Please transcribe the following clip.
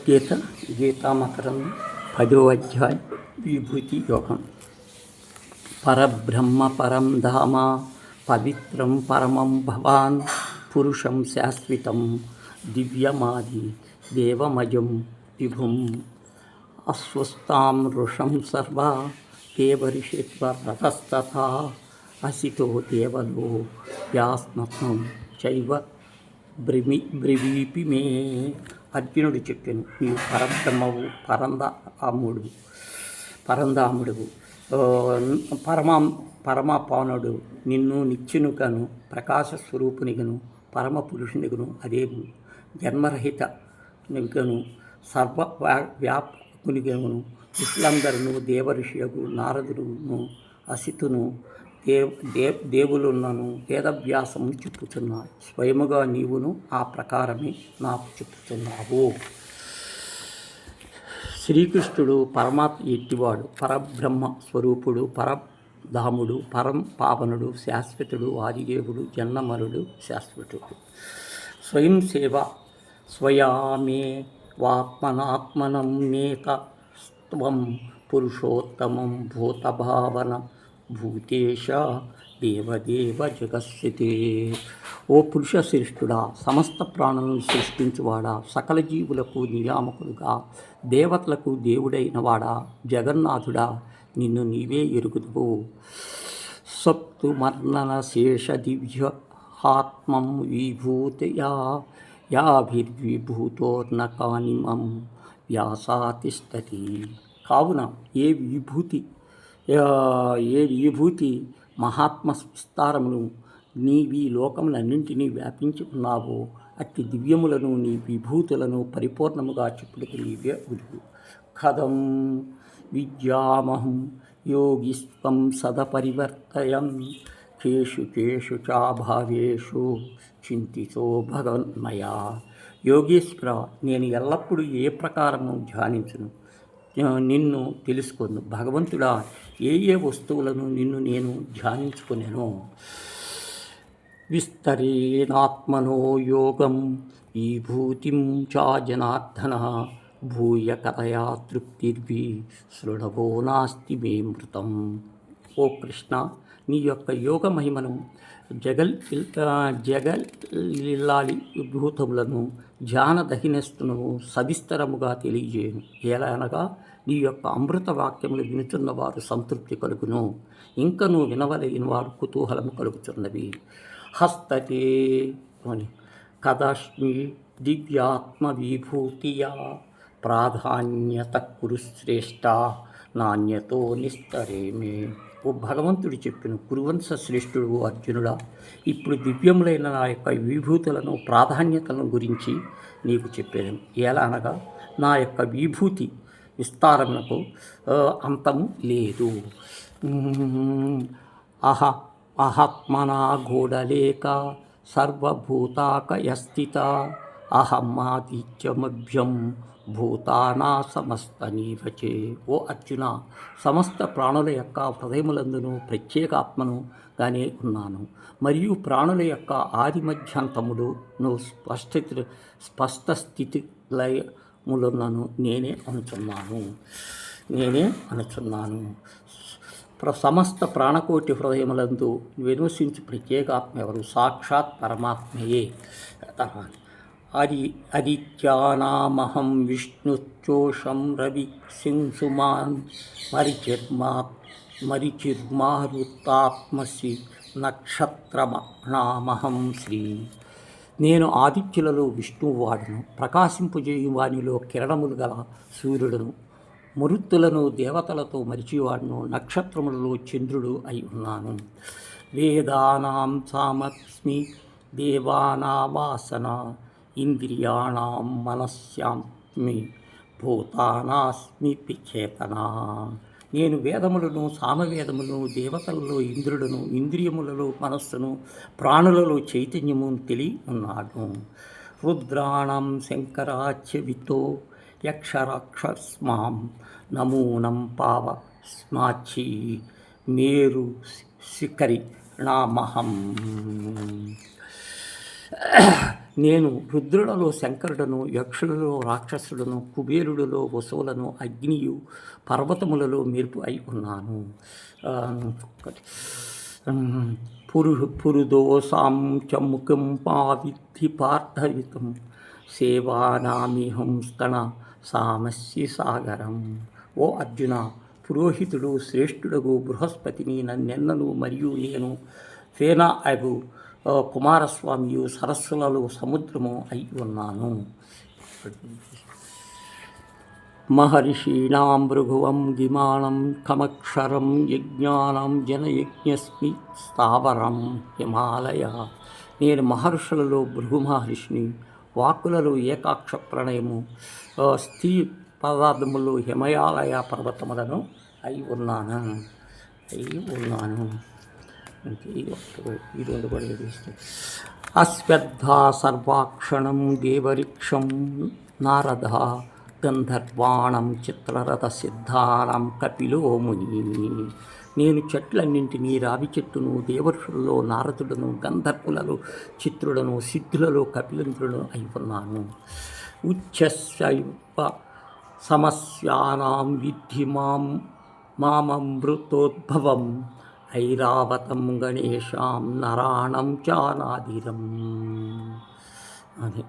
గీతామకరం 10వ అధ్యాయం విభూతి యోగం. పరబ్రహ్మ పరం ధామ పవిత్రం పరమం భవాన్ పురుషం శాశ్వతం దివ్యమాది దేవమజం విభుం అస్వస్థాం ఋషం సర్వ దేవరిషిత్వరతస్తథా అసితో దేవలో వ్యాస్మత్నం చైవ బ్రవీపి మే. అర్జునుడు చెప్పాను, నీవు పరబ్రహ్మవు, పరంధాముడు, పరమపానుడు, నిన్ను నిత్యునిగను, ప్రకాశ స్వరూపునిగను, పరమ పురుషునిగను, అదే జన్మరహిత నిగను, సర్వ వ్యాపకునిగను, ఋషులందరూ దేవఋషియగు నారదుడును, అసితును, దేవులున్నను వేదవ్యాసము చెప్పుతున్నా. స్వయముగా నీవును ఆ ప్రకారమే నాకు చెప్పుతున్నావు. శ్రీకృష్ణుడు పరమాత్మ ఎట్టివాడు, పరబ్రహ్మ స్వరూపుడు, పరధాముడు, పరం పావనుడు, శాశ్వతుడు, ఆదిదేవుడు, జన్మమరుడు, శాశ్వతుడు. స్వయం సేవ స్వయామే వాత్మనాత్మనం నేత త్వం పురుషోత్తమం భూతభావన భూతేశ దేవదేవ జగస్థితే. ఓ పురుష శ్రేష్ఠుడా, సమస్త ప్రాణులను సృష్టించువాడా, సకల జీవులకు నియామకుడుగా, దేవతలకు దేవుడైన వాడా, జగన్నాథుడా, నిన్ను నీవే ఎరుగుదువు. సప్తు మర్ణన శేష దివ్య ఆత్మం విభూతయా యాభిర్విభూతోర్నకానిమం వ్యాసాతిష్టతి. కావున ఏ విభూతి మహాత్మ విస్తారమును నీవి లోకములన్నింటినీ వ్యాపించి ఉన్నావో అట్టి దివ్యములను నీ విభూతులను పరిపూర్ణముగా చెప్పుటకు నీవే ఉదువు. కథం విద్యామహం యోగిస్త్వం సదపరివర్తయం కేషు కేషు చాభావేషు చింతితో భగవన్మయా. యోగేశ్వర, నేను ఎల్లప్పుడూ ఏ ప్రకారము ధ్యానించును, నిన్ను తెలుసుకొను. భగవంతుడా, ఏ వస్తువులను నిన్ను నేను ధ్యానించుకునేను. విస్తరేణాత్మనో యోగం విభూతిం చా జనార్దన భూయ కథయా తృప్తిర్వి శృణవో నాస్తి మే మృతం. ఓ కృష్ణ, నీ యొక్క యోగ మహిమను జగలిల్లాలి విభూతములను ధ్యానదహినస్తును సవిస్తరముగా తెలియజేయను. ఎలా అనగా, నీ యొక్క అమృత వాక్యములు వినుచున్న వారు సంతృప్తి కలుగును, ఇంకను వినవలైన వారు కుతూహలము కలుగుతున్నవి. హస్తతే కదస్మి దివ్యాత్మ విభూతియా ప్రాధాన్యత కురు శ్రేష్ఠ నాణ్యతో నిస్తరేమే. ఓ భగవంతుడు చెప్పిన కురువంశ శ్రేష్ఠుడు అర్జునుడా, ఇప్పుడు దివ్యములైన నా యొక్క విభూతులను ప్రాధాన్యతలను గురించి నీకు చెప్పాను. ఎలా అనగా, నా యొక్క విభూతి విస్తారమునకు అంతము లేదు. అహత్మనా గూఢలేక సర్వభూతాకయస్థిత అహమాదిత్యమభ్యం భూతానా సమస్త నీవచే. ఓ అర్జున, సమస్త ప్రాణుల యొక్క హృదయములందును ప్రత్యేక ఆత్మనుగానే ఉన్నాను, మరియు ప్రాణుల యొక్క ఆది మధ్యాంతములను స్పష్ట స్థితి లయములను నేనే అనుచున్నాను. సమస్త ప్రాణకోటి హృదయములందు వినివసించు ప్రత్యేకాత్మ ఎవరు? సాక్షాత్ పరమాత్మయే. ఆదిత్యానామహం విష్ణుచోషం రవి సింసుమాన్ మరిచిర్మారుతాత్మసి నక్షత్రమహం శ్రీ. నేను ఆదిత్యులలో విష్ణువు వాడును, ప్రకాశింపజేయు వానిలో కిరణములు గల సూర్యుడును, మరుత్తులను దేవతలతో మరిచివాడును, నక్షత్రములలో చంద్రుడు అయి ఉన్నాను. వేదానాం సామస్మి దేవానావాసన ఇంద్రియాణం మనస్యాస్మి భూతానాస్మి చేతన. నేను వేదములను, సామవేదములను, దేవతలలో ఇంద్రుడును, ఇంద్రియములలో మనస్సును, ప్రాణులలో చైతన్యమును తెలియ ఉన్నాడు. రుద్రాణం శంకరాచ్యవితో యక్షరాక్షస్మాం నమూనం పావ స్మాచి మేరు శిఖరి నామహం. నేను రుద్రులలో శంకరుడను, యక్షులలో రాక్షసులను, కుబేరులలో వసువులను, అగ్నియు పర్వతములలో మెరుపు అయి ఉన్నాను. ఒకటి పురుదోసాం చముఖం పావిద్ధి పార్థవితం సేవానామిహం స్తన సామస్య సాగరం. ఓ అర్జున, పురోహితుడు శ్రేష్ఠుడగు బృహస్పతిని నన్నెన్నను మరియు నేను ఫేనా అగు కుమారస్వామియు సరస్సులలో సముద్రము అయి ఉన్నాను. మహర్షీణాం భృగువం గిమానం కమక్షరం యజ్ఞానం జనయజ్ఞస్మి స్థావరం హిమాలయ. నేను మహర్షులలో భృగు మహర్షిని, వాక్కులలో ఏకాక్ష ప్రణయము, స్థి పదార్థములు హిమాలయ పర్వతములను అయి ఉన్నాను. ఈ రెండు కూడా చూస్తే అశ్వత్థ సర్వాక్షణం దేవరిక్షం నారద గంధర్వాణం చిత్రరథ సిద్ధానం కపిలో ముని. నేను చెట్లన్నింటినీ రావి చెట్టును, దేవర్షులలో నారదులను, గంధర్వులలో చిత్రులను, సిద్ధులలో కపిలేంద్రులను అయి ఉన్నాను. ఉచ్ఛస్వ సమస్యానాం విద్ధి మామమృతోద్భవం ఐరావతం గణేశాం నరాణం చానాదిరం. అది